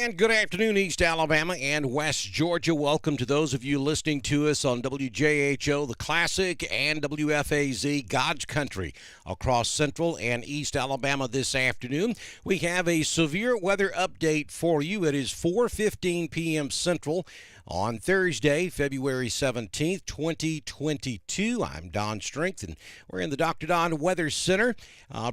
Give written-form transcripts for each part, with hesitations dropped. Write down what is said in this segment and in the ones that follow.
And good afternoon, East Alabama and West Georgia. Welcome to those of you listening to us on WJHO, The Classic, and WFAZ, God's Country, across Central and East Alabama this afternoon. We have a severe weather update for you. It is 4:15 p.m. Central on Thursday, February 17th, 2022. I'm Don Strength, and we're in the Dr. Don Weather Center,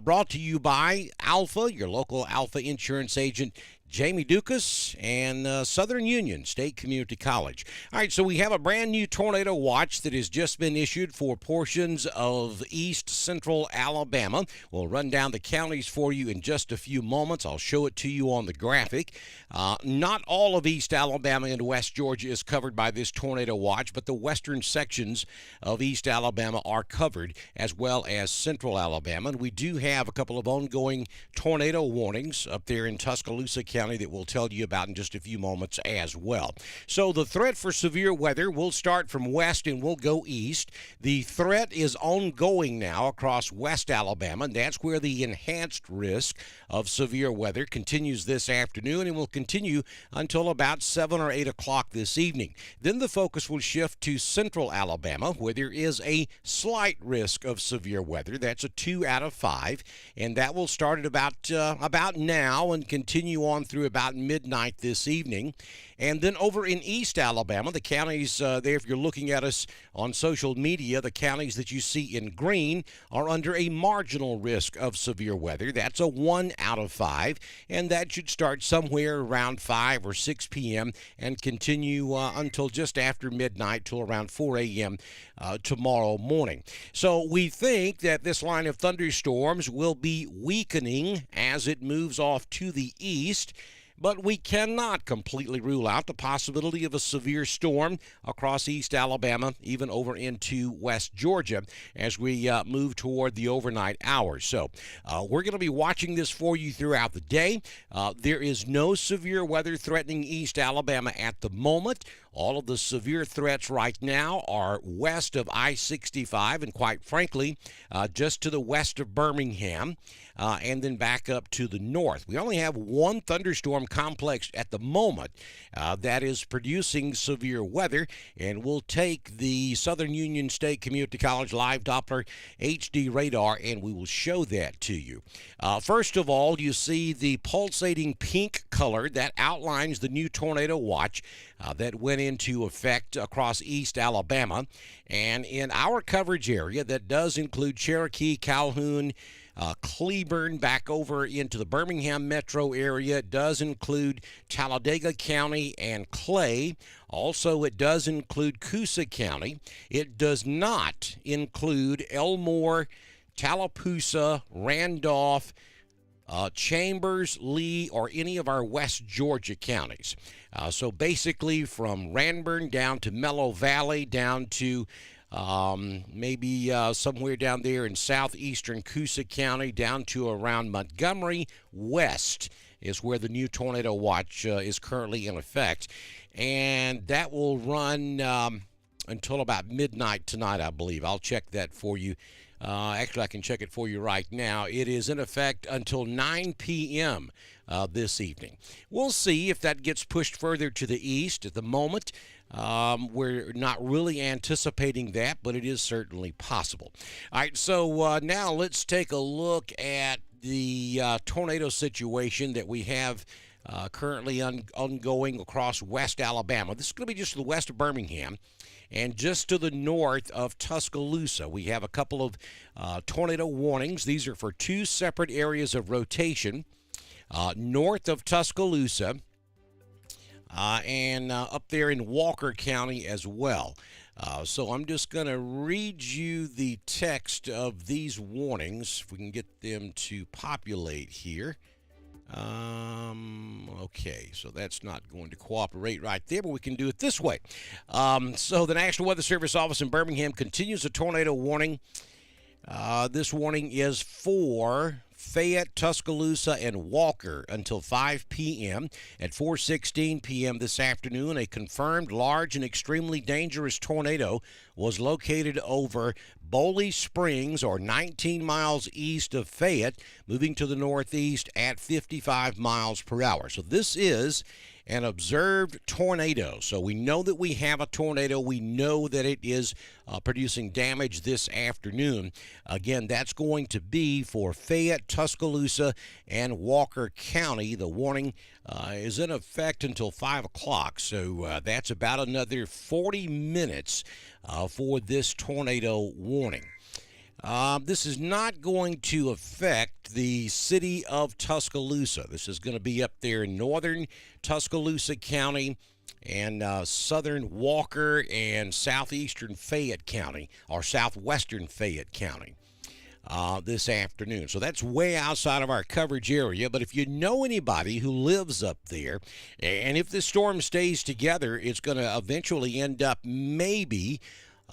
brought to you by Alpha, your local Alpha insurance agent, Jamie Dukas, and Southern Union State Community College. All right, so we have a brand new tornado watch that has just been issued for portions of east central Alabama. We'll run down the counties for you in just a few moments. I'll show it to you on the graphic. Not all of East Alabama and West Georgia is covered by this tornado watch, but the western sections of East Alabama are covered, as well as central Alabama. And we do have a couple of ongoing tornado warnings up there in Tuscaloosa County that we'll tell you about in just a few moments as well. So the threat for severe weather will start from west and will go east. The threat is ongoing now across West Alabama, and that's where the enhanced risk of severe weather continues this afternoon and will continue until about 7 or 8 o'clock this evening. Then the focus will shift to central Alabama, where there is a slight risk of severe weather. That's a 2 out of 5, and that will start at about now and continue on through about midnight this evening. And then over in East Alabama, the counties there, if you're looking at us on social media, the counties that you see in green are under a marginal risk of severe weather. That's a 1 out of 5, and that should start somewhere around 5 or 6 p.m. and continue until just after midnight till around 4 a.m. Tomorrow morning. So we think that this line of thunderstorms will be weakening as it moves off to the east, but we cannot completely rule out the possibility of a severe storm across East Alabama, even over into West Georgia, as we move toward the overnight hours. So we're going to be watching this for you throughout the day. There is no severe weather threatening East Alabama at the moment. All of the severe threats right now are west of I-65 and, quite frankly, just to the west of Birmingham, and then back up to the north. We only have one thunderstorm complex at the moment that is producing severe weather, and we'll take the Southern Union State Community College Live Doppler HD radar, and we will show that to you. First of all, you see the pulsating pink color that outlines the new tornado watch that went into effect across East Alabama. And in our coverage area, that does include Cherokee, Calhoun, Cleburne, back over into the Birmingham metro area. It does include Talladega County and Clay. Also, it does include Coosa County. It does not include Elmore, Tallapoosa, Randolph, Chambers, Lee, or any of our West Georgia counties. So basically from Ranburne down to Mellow Valley, down to maybe somewhere down there in southeastern Coosa County, down to around Montgomery West is where the new tornado watch is currently in effect. And that will run until about midnight tonight, I believe. I'll check that for you. Actually, I can check it for you right now. It is in effect until 9 p.m. This evening. We'll see if that gets pushed further to the east. At the moment, we're not really anticipating that, but it is certainly possible. All right, so now let's take a look at the tornado situation that we have currently ongoing across West Alabama. This is going to be just to the west of Birmingham and just to the north of Tuscaloosa. We have a couple of tornado warnings. These are for two separate areas of rotation. North of Tuscaloosa and up there in Walker County as well. So I'm just going to read you the text of these warnings, if we can get them to populate here. Okay, so that's not going to cooperate right there, but we can do it this way. So the National Weather Service office in Birmingham continues a tornado warning. This warning is for Fayette, Tuscaloosa, and Walker until 5 p.m. At 4:16 p.m. this afternoon, a confirmed large and extremely dangerous tornado was located over Boley Springs, or 19 miles east of Fayette, moving to the northeast at 55 miles per hour. So this is an observed tornado. So we know that we have a tornado. We know that it is producing damage this afternoon. Again, that's going to be for Fayette, Tuscaloosa, and Walker County. The warning is in effect until 5 o'clock. So that's about another 40 minutes for this tornado warning. This is not going to affect the city of Tuscaloosa. This is going to be up there in northern Tuscaloosa County and southern Walker and southeastern Fayette County, or southwestern Fayette County. This afternoon. So that's way outside of our coverage area. But if you know anybody who lives up there, and if this storm stays together, it's going to eventually end up maybe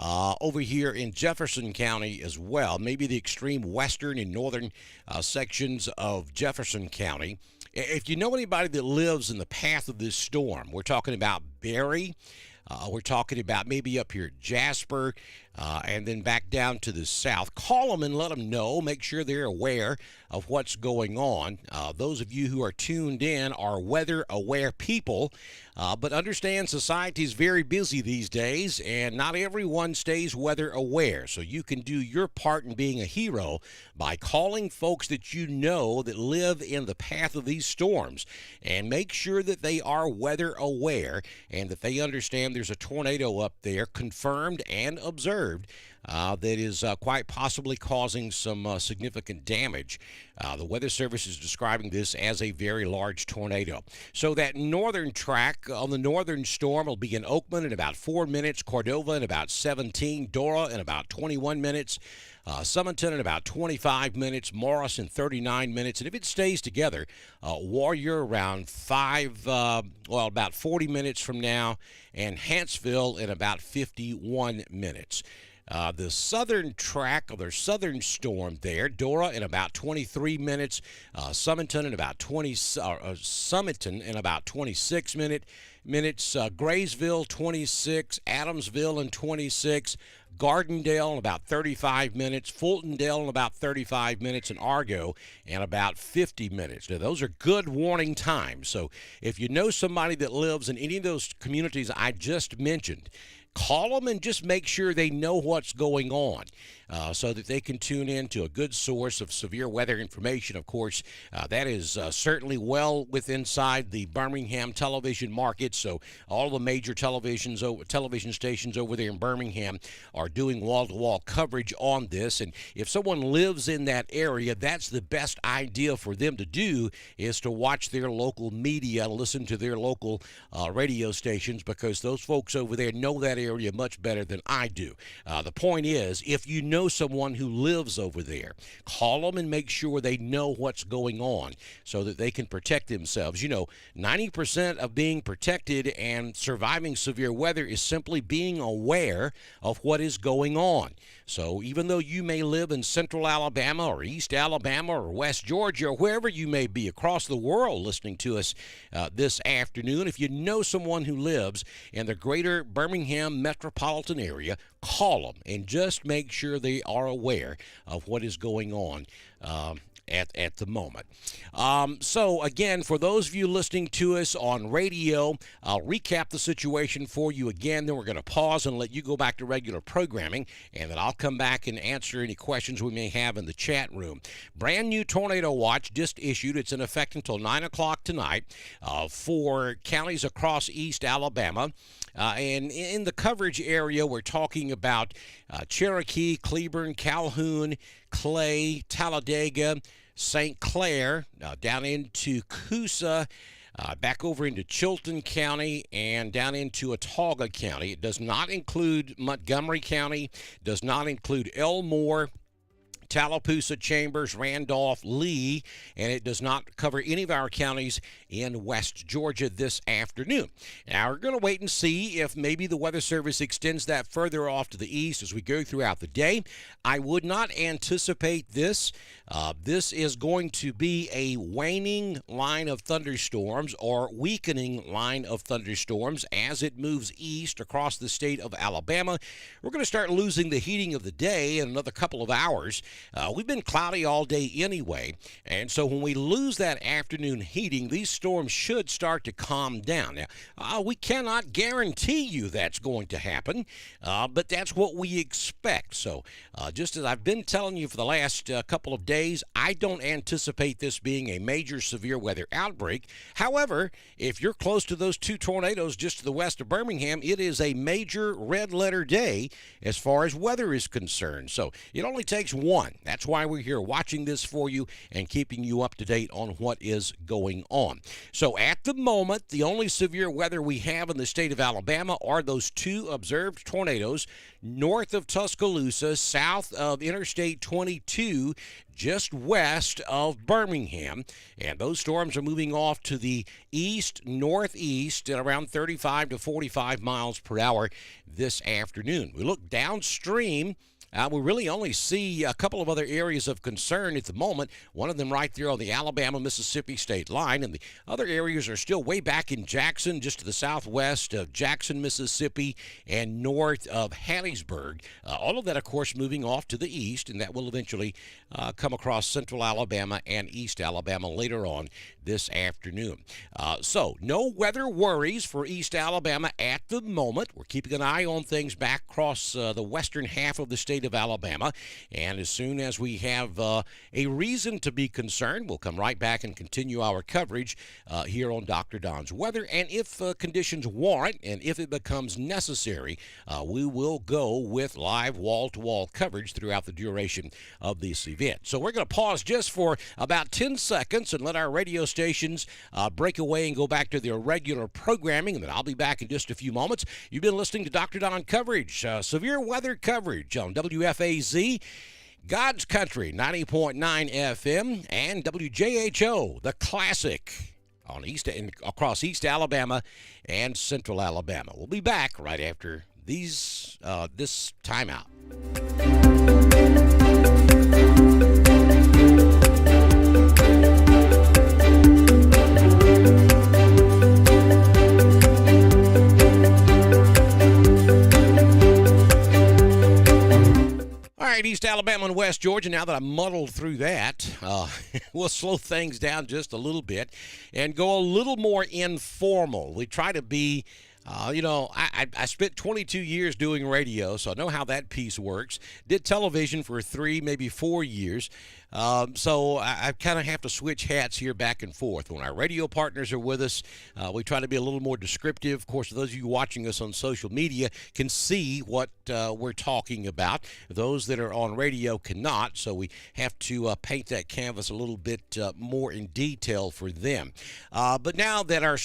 over here in Jefferson County as well, maybe the extreme western and northern sections of Jefferson County. If you know anybody that lives in the path of this storm, we're talking about Barry, we're talking about maybe up here at Jasper, and then back down to the south. Call them and let them know. Make sure they're aware of what's going on. Those of you who are tuned in are weather-aware people, but understand society is very busy these days, and not everyone stays weather-aware. So you can do your part in being a hero by calling folks that you know that live in the path of these storms, and make sure that they are weather-aware and that they understand there's a tornado up there, confirmed and observed, that is quite possibly causing some significant damage. The Weather Service is describing this as a very large tornado. So that northern track on the northern storm will be in Oakman in about 4 minutes, Cordova in about 17, Dora in about 21 minutes, Summerton in about 25 minutes, Morris in 39 minutes, and if it stays together, Warrior around about 40 minutes from now, and Huntsville in about 51 minutes. The southern track of their southern storm there, Dora in about 23 minutes, Summerton in about 26 minutes, Graysville 26, Adamsville in 26, Gardendale in about 35 minutes, Fultondale in about 35 minutes, and Argo in about 50 minutes. Now, those are good warning times. So if you know somebody that lives in any of those communities I just mentioned, call them and just make sure they know what's going on so that they can tune in to a good source of severe weather information. Of course, that is certainly well within inside the Birmingham television market, so all the major television stations over there in Birmingham are doing wall-to-wall coverage on this, and if someone lives in that area, that's the best idea for them to do, is to watch their local media, listen to their local radio stations, because those folks over there know that area much better than I do. The point is, if you know someone who lives over there, call them and make sure they know what's going on so that they can protect themselves. You know, 90% of being protected and surviving severe weather is simply being aware of what is going on. So even though you may live in central Alabama or east Alabama or west Georgia or wherever you may be across the world listening to us this afternoon, if you know someone who lives in the greater Birmingham metropolitan area, call them and just make sure they are aware of what is going on at the moment. So again, for those of you listening to us on radio, I'll recap the situation for you again, then we're going to pause and let you go back to regular programming, and then I'll come back and answer any questions we may have in the chat room. Brand new tornado watch just issued. It's in effect until 9 o'clock tonight for counties across East Alabama. And in the coverage area, we're talking about Cherokee, Cleburne, Calhoun, Clay, Talladega, St. Clair, down into Coosa, back over into Chilton County, and down into Autauga County. It does not include Montgomery County, does not include Elmore, Tallapoosa, Chambers, Randolph, Lee, and it does not cover any of our counties in West Georgia this afternoon. Now, we're going to wait and see if maybe the Weather Service extends that further off to the east as we go throughout the day. I would not anticipate this. This is going to be a waning line of thunderstorms or weakening line of thunderstorms as it moves east across the state of Alabama. We're going to start losing the heating of the day in another couple of hours. We've been cloudy all day anyway, and so when we lose that afternoon heating, these storms should start to calm down. Now, we cannot guarantee you that's going to happen, but that's what we expect. So just as I've been telling you for the last couple of days, I don't anticipate this being a major severe weather outbreak. However, if you're close to those two tornadoes just to the west of Birmingham, it is a major red letter day as far as weather is concerned. So it only takes one. That's why we're here watching this for you and keeping you up to date on what is going on. So at the moment, the only severe weather we have in the state of Alabama are those two observed tornadoes north of Tuscaloosa, south of Interstate 22, just west of Birmingham. And those storms are moving off to the east-northeast at around 35 to 45 miles per hour this afternoon. We look downstream. We really only see a couple of other areas of concern at the moment, one of them right there on the Alabama-Mississippi state line, and the other areas are still way back in Jackson, just to the southwest of Jackson, Mississippi, and north of Hattiesburg. All of that, of course, moving off to the east, and that will eventually come across central Alabama and east Alabama later on this afternoon. So no weather worries for East Alabama at the moment. We're keeping an eye on things back across the western half of the state of Alabama, and as soon as we have a reason to be concerned, we'll come right back and continue our coverage here on Dr. Don's Weather. And if conditions warrant and if it becomes necessary, we will go with live wall-to-wall coverage throughout the duration of this event. So we're going to pause just for about 10 seconds and let our radio stations break away and go back to their regular programming, and then I'll be back in just a few moments. You've been listening to Dr. Don coverage, severe weather coverage on WFAZ, God's Country 90.9 FM, and WJHO, the classic on across East Alabama and Central Alabama. We'll be back right after this timeout. East Alabama and West Georgia, now that I muddled through that, we'll slow things down just a little bit and go a little more informal. We try to be, I spent 22 years doing radio, so I know how that piece works. Did television for 3, maybe 4 years. So I kind of have to switch hats here back and forth. When our radio partners are with us, we try to be a little more descriptive. Of course, those of you watching us on social media can see what we're talking about. Those that are on radio cannot, so we have to paint that canvas a little bit more in detail for them. But now that our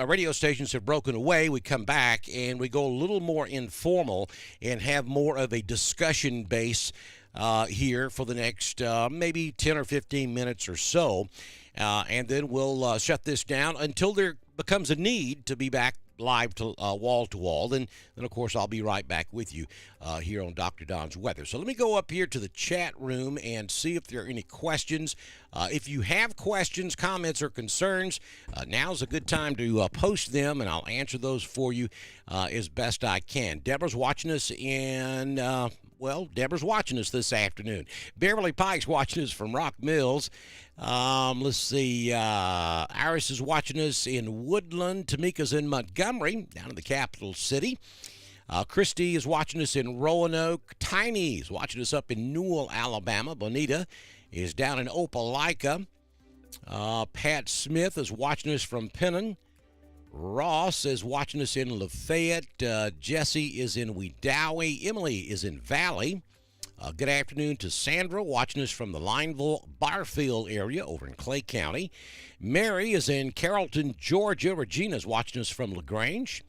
radio stations have broken away, we come back and we go a little more informal and have more of a discussion base here for the next maybe 10 or 15 minutes or so. And then we'll shut this down until there becomes a need to be back live to wall-to-wall. Then, of course, I'll be right back with you here on Dr. Don's Weather. So let me go up here to the chat room and see if there are any questions. If you have questions, comments, or concerns, now's a good time to post them, and I'll answer those for you as best I can. Deborah's watching us in... Deborah's watching us this afternoon. Beverly Pike's watching us from Rock Mills. Let's see. Iris is watching us in Woodland. Tamika's in Montgomery, down in the capital city. Christy is watching us in Roanoke. Tiny is watching us up in Newell, Alabama. Bonita is down in Opelika. Pat Smith is watching us from Pennon. Ross is watching us in Lafayette. Jesse is in Wedowee. Emily is in Valley. Good afternoon to Sandra, watching us from the Lineville-Barfield area over in Clay County. Mary is in Carrollton, Georgia. Regina's watching us from LaGrange.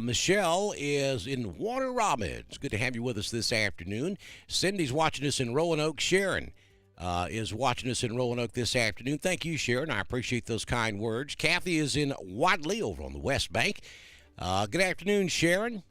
Michelle is in Warner Robins. Good to have you with us this afternoon. Cindy's watching us in Roanoke. Sharon is watching us in Roanoke this afternoon. Thank you, Sharon. I appreciate those kind words. Kathy is in Wadley over on the West Bank. Good afternoon, Sharon.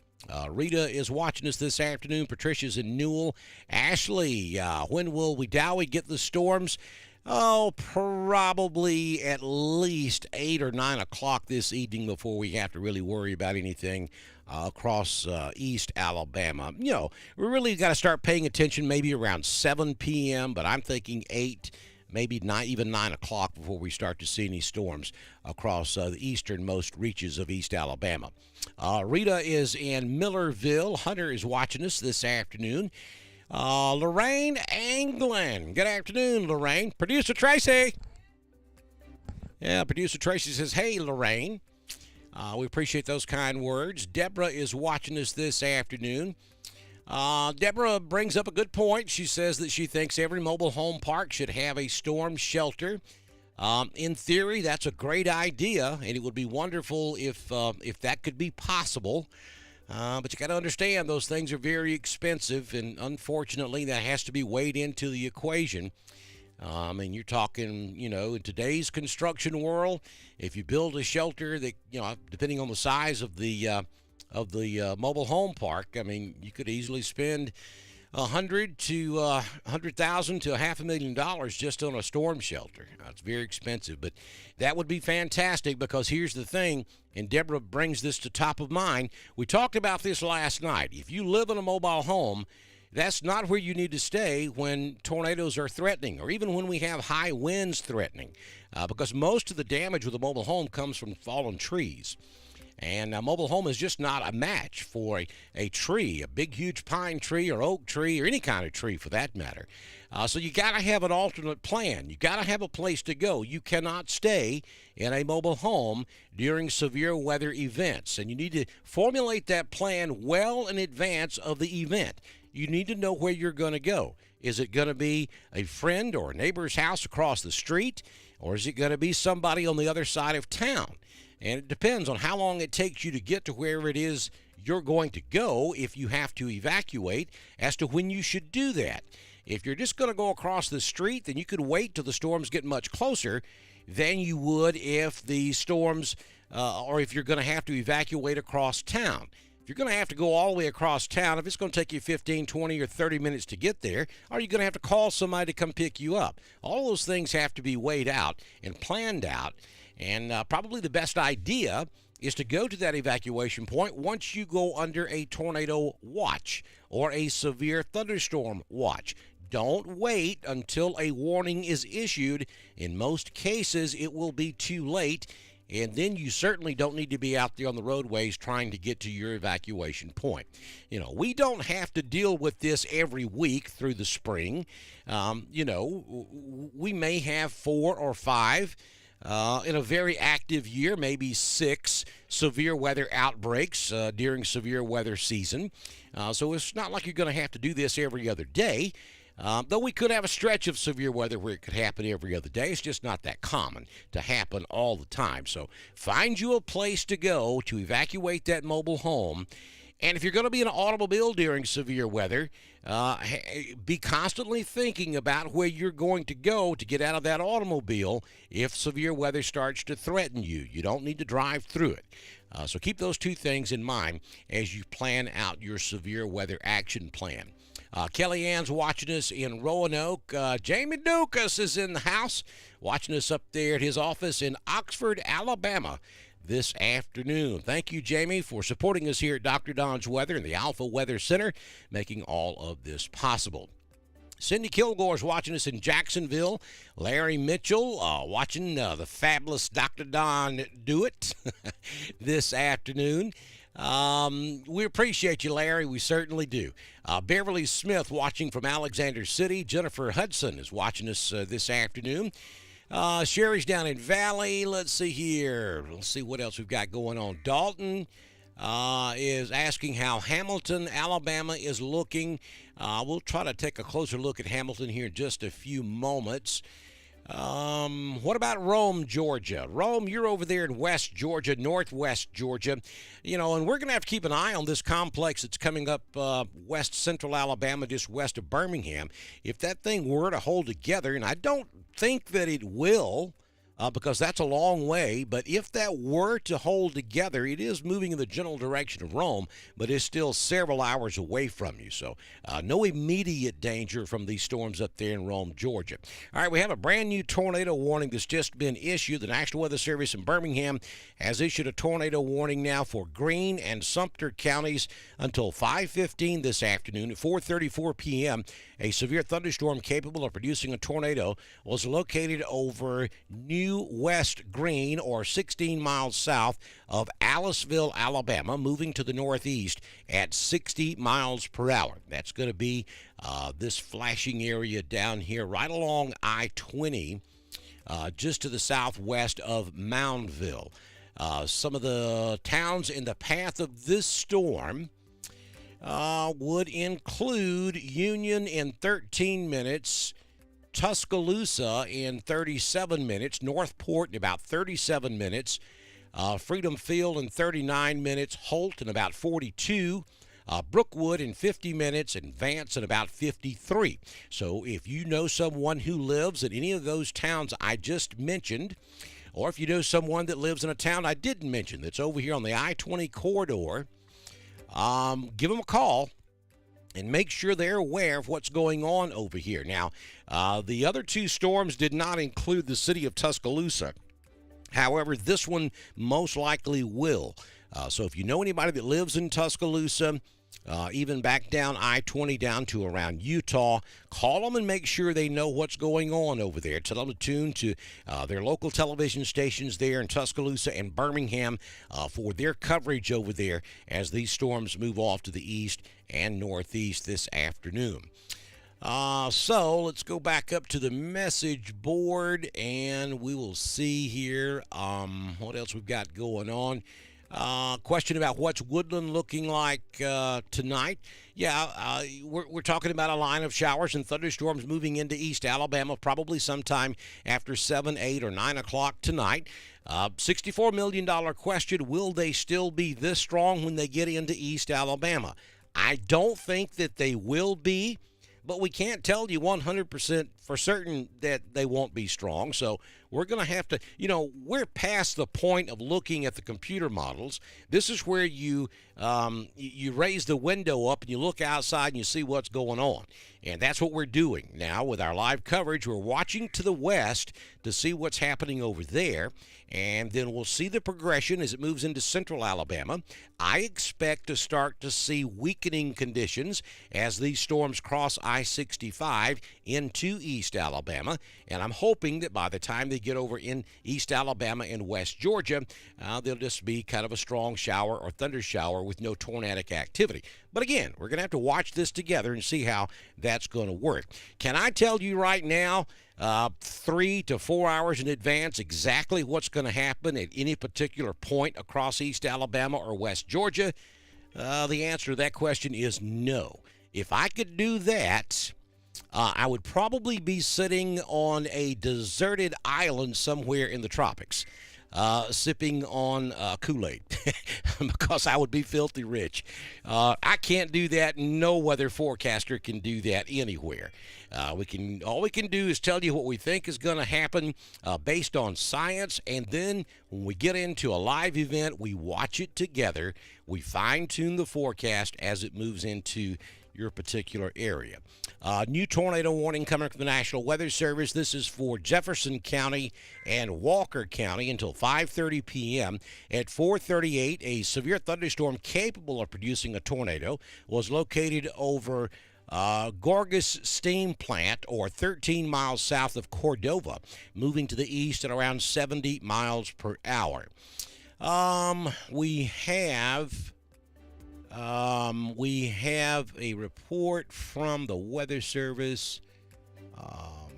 Rita is watching us this afternoon. Patricia's in Newell. Ashley, when will we Dowie get the storms? Oh, probably at least 8 or 9 o'clock this evening before we have to really worry about anything across East Alabama. You know, we really got to start paying attention maybe around 7 p.m., but I'm thinking 8, maybe 9, even 9 o'clock before we start to see any storms across the easternmost reaches of East Alabama. Rita is in Millerville. Hunter is watching us this afternoon. Lorraine Anglin. Good afternoon, Lorraine. Producer Tracy. Yeah, Producer Tracy says, hey, Lorraine. We appreciate those kind words. Deborah is watching us this afternoon. Deborah brings up a good point. She says that she thinks every mobile home park should have a storm shelter. In theory, that's a great idea, and it would be wonderful if that could be possible. But you got to understand those things are very expensive, and unfortunately, that has to be weighed into the equation. And you're talking, you know, in today's construction world, if you build a shelter that, you know, depending on the size of the mobile home park, I mean, you could easily spend $100,000 to $100,000 to $500,000 just on a storm shelter. It's very expensive, but that would be fantastic because here's the thing, and Deborah brings this to top of mind. We talked about this last night. If you live in a mobile home, that's not where you need to stay when tornadoes are threatening or even when we have high winds threatening because most of the damage with a mobile home comes from fallen trees. And a mobile home is just not a match for a tree, a big, huge pine tree or oak tree or any kind of tree for that matter. So you got to have an alternate plan. You got to have a place to go. You cannot stay in a mobile home during severe weather events. And you need to formulate that plan well in advance of the event. You need to know where you're going to go. Is it going to be a friend or a neighbor's house across the street? Or is it going to be somebody on the other side of town? And it depends on how long it takes you to get to wherever it is you're going to go if you have to evacuate as to when you should do that. If you're just going to go across the street, then you could wait till the storms get much closer than you would if the storms or if you're going to have to evacuate across town. If you're going to have to go all the way across town, if it's going to take you 15, 20, or 30 minutes to get there, are you going to have to call somebody to come pick you up? All those things have to be weighed out and planned out. And probably the best idea is to go to that evacuation point once you go under a tornado watch or a severe thunderstorm watch. Don't wait until a warning is issued. In most cases, it will be too late. And then you certainly don't need to be out there on the roadways trying to get to your evacuation point. You know, we don't have to deal with this every week through the spring. You know, we may have 4 or 5 in a very active year, maybe 6 severe weather outbreaks during severe weather season. So it's not like you're going to have to do this every other day. Though we could have a stretch of severe weather where it could happen every other day. It's just not that common to happen all the time. So find you a place to go to evacuate that mobile home. And if you're going to be in an automobile during severe weather, be constantly thinking about where you're going to go to get out of that automobile if severe weather starts to threaten you. You don't need to drive through it. So keep those two things in mind as you plan out your severe weather action plan. Kellyanne's watching us in Roanoke. Jamie Dukas is in the house, watching us up there at his office in Oxford, Alabama this afternoon. Thank you, Jamie, for supporting us here at Dr. Don's Weather and the Alpha Weather Center, making all of this possible. Cindy Kilgore's watching us in Jacksonville. Larry Mitchell watching the fabulous Dr. Don do it this afternoon. We appreciate you, Larry. We certainly do. Beverly Smith watching from Alexander City. Jennifer Hudson is watching us this afternoon. Sherry's down in Valley. Let's see here. Let's see what else we've got going on. Dalton is asking how Hamilton, Alabama is looking. We'll try to take a closer look at Hamilton here in just a few moments. What about Rome, Georgia? Rome, you're over there in West Georgia, Northwest Georgia. And we're going to have to keep an eye on this complex that's coming up west central Alabama, just west of Birmingham. If that thing were to hold together, and I don't think that it will, because that's a long way. But if that were to hold together, it is moving in the general direction of Rome, but it's still several hours away from you. So no immediate danger from these storms up there in Rome, Georgia. All right, we have a brand new tornado warning that's just been issued. The National Weather Service in Birmingham has issued a tornado warning now for Greene and Sumter counties until 5:15 this afternoon. At 4:34 p.m., a severe thunderstorm capable of producing a tornado was located over New West Greene, or 16 miles south of Aliceville, Alabama, moving to the northeast at 60 miles per hour. That's going to be this flashing area down here right along I-20, just to the southwest of Moundville. Some of the towns in the path of this storm would include Union in 13 minutes, Tuscaloosa in 37 minutes, Northport in about 37 minutes, Freedom Field in 39 minutes, Holt in about 42, Brookwood in 50 minutes, and Vance in about 53. So if you know someone who lives in any of those towns I just mentioned, or if you know someone that lives in a town I didn't mention that's over here on the I-20 corridor, give them a call and make sure they're aware of what's going on over here. Now, the other two storms did not include the city of Tuscaloosa. However, this one most likely will. So if you know anybody that lives in Tuscaloosa, even back down I-20 down to around Utah, call them and make sure they know what's going on over there. Tell them to tune to their local television stations there in Tuscaloosa and Birmingham for their coverage over there as these storms move off to the east and northeast this afternoon. So let's go back up to the message board and we will see here what else we've got going on. Question about what's Woodland looking like tonight. Yeah, we're talking about a line of showers and thunderstorms moving into East Alabama probably sometime after 7, 8, or 9 o'clock tonight. $64 million question, will they still be this strong when they get into East Alabama? I don't think that they will be, but we can't tell you 100% for certain that they won't be strong. So we're going to have to, we're past the point of looking at the computer models. This is where you raise the window up and you look outside and you see what's going on. And that's what we're doing now with our live coverage. We're watching to the west to see what's happening over there. And then we'll see the progression as it moves into central Alabama. I expect to start to see weakening conditions as these storms cross I-65 into East Alabama. And I'm hoping that by the time they get over in East Alabama and West Georgia, they'll just be kind of a strong shower or thunder shower with no tornadic activity. But again, we're going to have to watch this together and see how that's going to work. Can I tell you right now, 3 to 4 hours in advance, exactly what's going to happen at any particular point across East Alabama or West Georgia? The answer to that question is no. If I could do that, I would probably be sitting on a deserted island somewhere in the tropics, sipping on Kool-Aid because I would be filthy rich. I can't do that. No weather forecaster can do that anywhere. All we can do is tell you what we think is going to happen based on science, and then when we get into a live event, we watch it together. We fine-tune the forecast as it moves into your particular area. New tornado warning coming from the National Weather Service. This is for Jefferson County and Walker County until 5:30 p.m. At 4:38, a severe thunderstorm capable of producing a tornado was located over Gorgas Steam Plant, or 13 miles south of Cordova, moving to the east at around 70 miles per hour. We have a report from the Weather Service.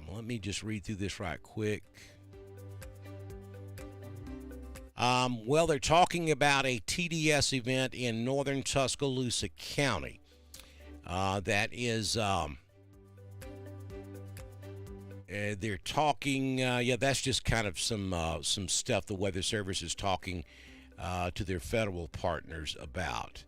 Let me just read through this right quick. Well, they're talking about a TDS event in northern Tuscaloosa County. That is they're talking. Yeah, that's just kind of some stuff the Weather Service is talking to their federal partners about.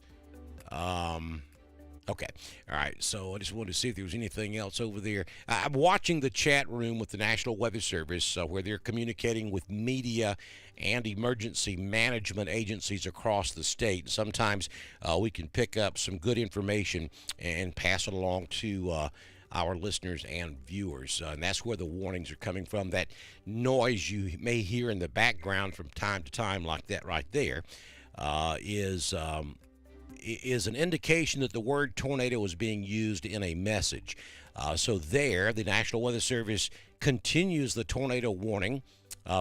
Okay. All right. So I just wanted to see if there was anything else over there. I'm watching the chat room with the National Weather Service where they're communicating with media and emergency management agencies across the state. Sometimes we can pick up some good information and pass it along to our listeners and viewers. And that's where the warnings are coming from. That noise you may hear in the background from time to time, like that right there, is an indication that the word tornado is being used in a message. So there, the National Weather Service continues the tornado warning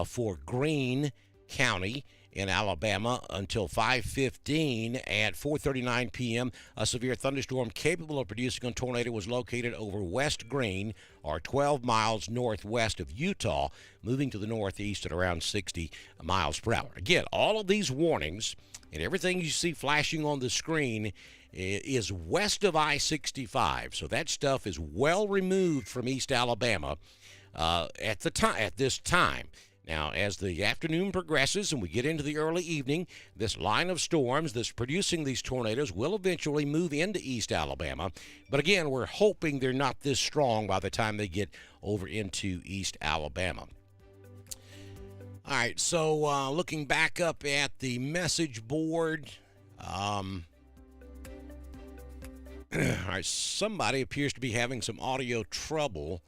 for Greene County in Alabama until 5:15. At 4:39 p.m., a severe thunderstorm capable of producing a tornado was located over West Greene, or 12 miles northwest of Utah, moving to the northeast at around 60 miles per hour. Again, all of these warnings and everything you see flashing on the screen is west of I-65. So that stuff is well removed from East Alabama at this time. Now, as the afternoon progresses and we get into the early evening, this line of storms that's producing these tornadoes will eventually move into East Alabama. But again, we're hoping they're not this strong by the time they get over into East Alabama. All right, so looking back up at the message board, all right, somebody appears to be having some audio trouble.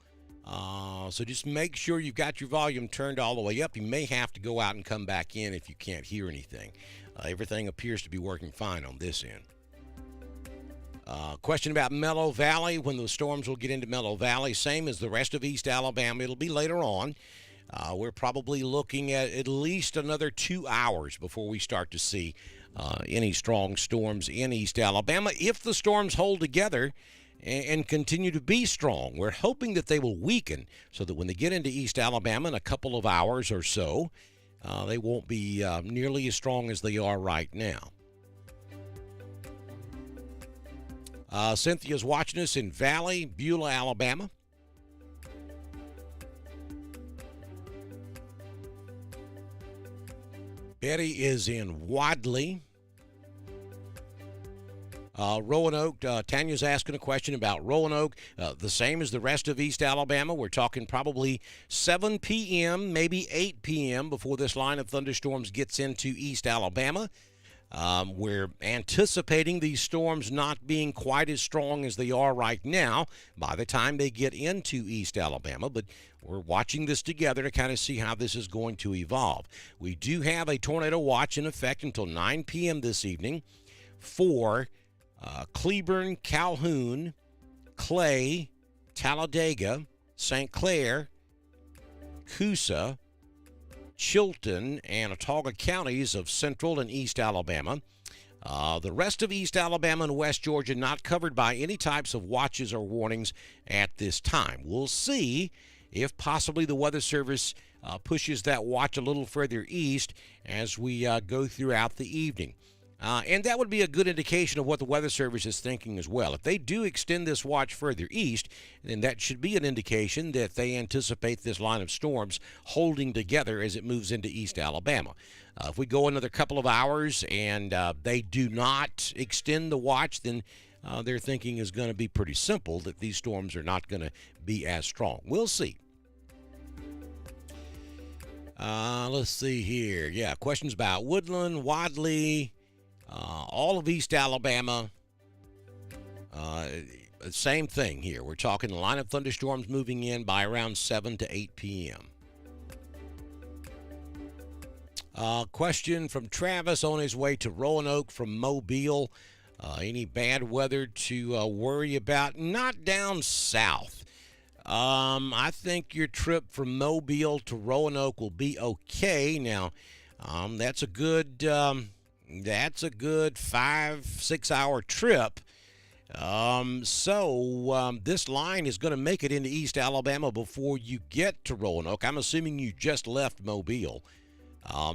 So just make sure you've got your volume turned all the way up. You may have to go out and come back in if you can't hear anything. Everything appears to be working fine on this end. Question about Mellow Valley, when the storms will get into Mellow Valley. Same as the rest of East Alabama. It'll be later on. We're probably looking at least another 2 hours before we start to see any strong storms in East Alabama. If the storms hold together and continue to be strong, we're hoping that they will weaken so that when they get into East Alabama in a couple of hours or so, they won't be nearly as strong as they are right now. Cynthia's watching us in Valley, Beulah, Alabama. Betty is in Wadley. Roanoke, Tanya's asking a question about Roanoke, the same as the rest of East Alabama. We're talking probably 7 p.m., maybe 8 p.m. before this line of thunderstorms gets into East Alabama. We're anticipating these storms not being quite as strong as they are right now by the time they get into East Alabama, but we're watching this together to kind of see how this is going to evolve. We do have a tornado watch in effect until 9 p.m. this evening for Cleburne, Calhoun, Clay, Talladega, St. Clair, Coosa, Chilton, and Autauga counties of central and east Alabama. The rest of East Alabama and West Georgia not covered by any types of watches or warnings at this time. We'll see if possibly the Weather Service pushes that watch a little further east as we go throughout the evening. And that would be a good indication of what the Weather Service is thinking as well. If they do extend this watch further east, then that should be an indication that they anticipate this line of storms holding together as it moves into East Alabama. If we go another couple of hours and they do not extend the watch, then their thinking is going to be pretty simple, that these storms are not going to be as strong. We'll see. Let's see here. Yeah, questions about Woodland, Wadley, all of East Alabama. Same thing here. We're talking a line of thunderstorms moving in by around 7 to 8 p.m. Question from Travis on his way to Roanoke from Mobile. Any bad weather to worry about? Not down south. I think your trip from Mobile to Roanoke will be okay. Now, that's a good 5-6 hour trip. This line is going to make it into East Alabama before you get to Roanoke. I'm assuming you just left Mobile.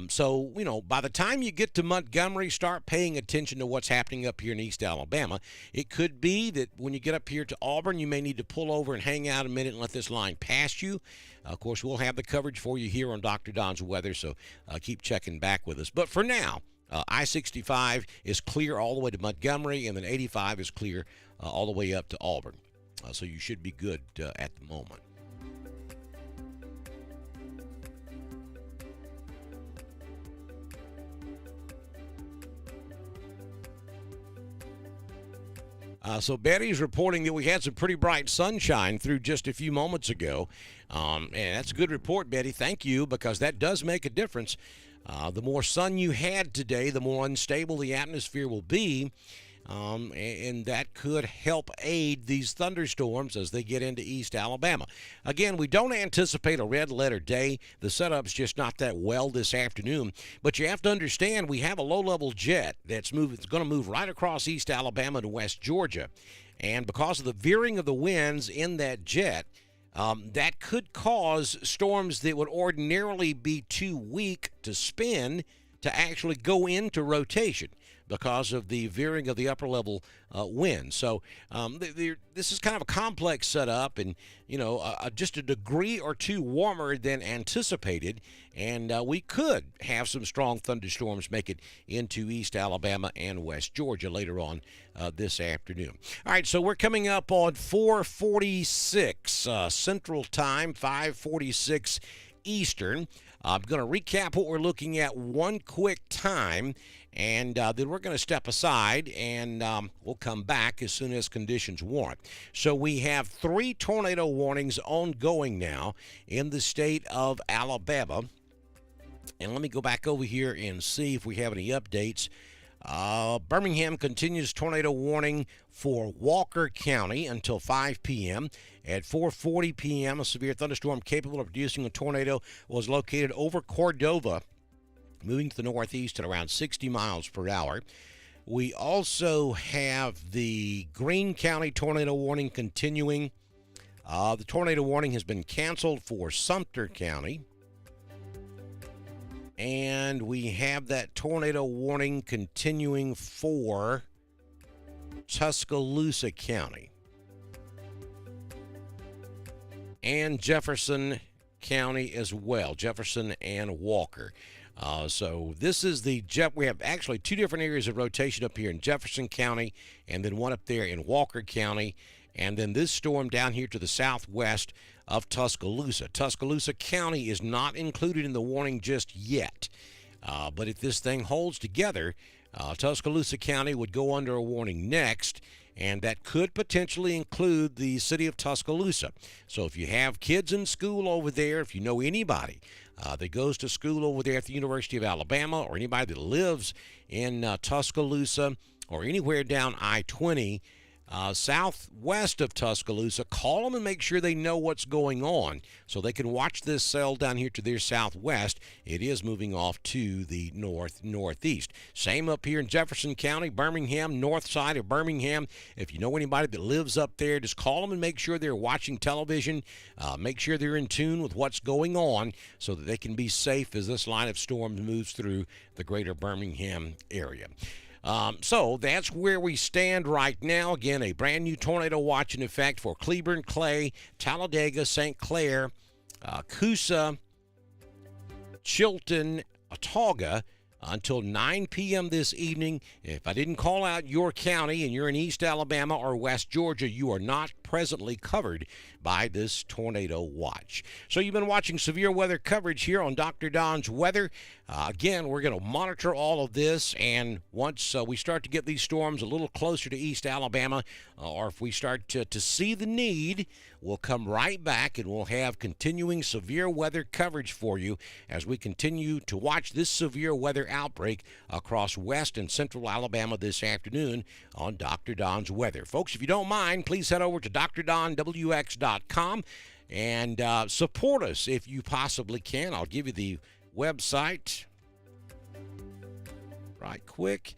So, by the time you get to Montgomery, start paying attention to what's happening up here in East Alabama. It could be that when you get up here to Auburn, you may need to pull over and hang out a minute and let this line pass you. Of course, we'll have the coverage for you here on Dr. Don's Weather, so keep checking back with us. But for now, I-65 is clear all the way to Montgomery, and then 85 is clear all the way up to Auburn. So you should be good at the moment. So Betty's reporting that we had some pretty bright sunshine through just a few moments ago. And that's a good report, Betty. Thank you, because that does make a difference. The more sun you had today, the more unstable the atmosphere will be. And that could help aid these thunderstorms as they get into East Alabama. Again, we don't anticipate a red letter day. The setup's just not that well this afternoon. But you have to understand we have a low-level jet that's going to move right across East Alabama to West Georgia. And because of the veering of the winds in that jet, that could cause storms that would ordinarily be too weak to spin to actually go into rotation because of the veering of the upper level wind. So this is kind of a complex setup, and just a degree or two warmer than anticipated, and we could have some strong thunderstorms make it into East Alabama and West Georgia later on this afternoon. All right, so we're coming up on 4:46 Central Time, 5:46 Eastern. I'm going to recap what we're looking at one quick time, and then we're going to step aside, and we'll come back as soon as conditions warrant. So we have 3 tornado warnings ongoing now in the state of Alabama. And let me go back over here and see if we have any updates. Birmingham continues tornado warning for Walker County until 5 p.m. At 4:40 p.m., a severe thunderstorm capable of producing a tornado was located over Cordova, moving to the northeast at around 60 miles per hour. We also have the Greene County tornado warning continuing. The tornado warning has been canceled for Sumter County. And we have that tornado warning continuing for Tuscaloosa County and Jefferson County as well, Jefferson and Walker. So this is we have actually 2 different areas of rotation up here in Jefferson County, and then one up there in Walker County, and then this storm down here to the southwest of Tuscaloosa. Tuscaloosa County is not included in the warning just yet, but if this thing holds together, Tuscaloosa County would go under a warning next, and that could potentially include the city of Tuscaloosa. So if you have kids in school over there, if you know anybody that goes to school over there at the University of Alabama, or anybody that lives in Tuscaloosa or anywhere down I-20, southwest of Tuscaloosa, call them and make sure they know what's going on so they can watch this cell down here to their southwest. It is moving off to the northeast. Same up here in Jefferson County, Birmingham, north side of Birmingham. If you know anybody that lives up there, just call them and make sure they're watching television. Make sure they're in tune with what's going on so that they can be safe as this line of storms moves through the greater Birmingham area. So that's where we stand right now. Again, a brand new tornado watch in effect for Cleburne, Clay, Talladega, St. Clair, Coosa, Chilton, Autauga until 9 p.m. this evening. If I didn't call out your county and you're in East Alabama or West Georgia, you are not presently covered by this tornado watch. So you've been watching severe weather coverage here on Dr. Don's Weather. Again, we're going to monitor all of this, and once we start to get these storms a little closer to East Alabama, or if we start to see the need, we'll come right back and we'll have continuing severe weather coverage for you as we continue to watch this severe weather outbreak across west and central Alabama this afternoon on Dr. Don's Weather. Folks, if you don't mind, please head over to drdonwx.com and support us if you possibly can. I'll give you the website right quick.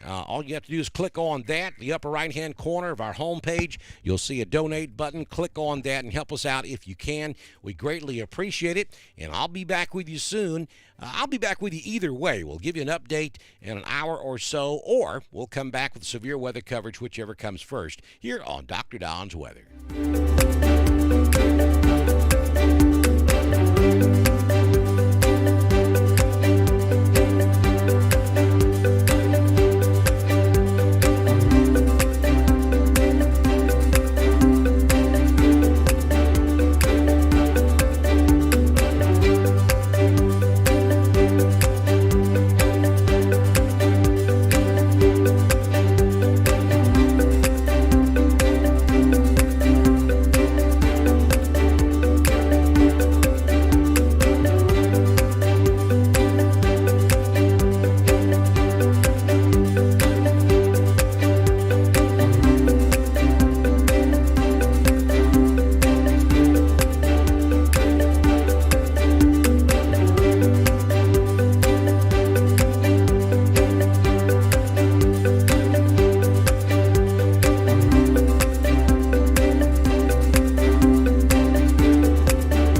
All you have to do is click on that, the upper right-hand corner of our homepage. You'll see a donate button. Click on that and help us out if you can. We greatly appreciate it, and I'll be back with you soon. I'll be back with you either way. We'll give you an update in an hour or so, or we'll come back with severe weather coverage, whichever comes first, here on Dr. Don's Weather.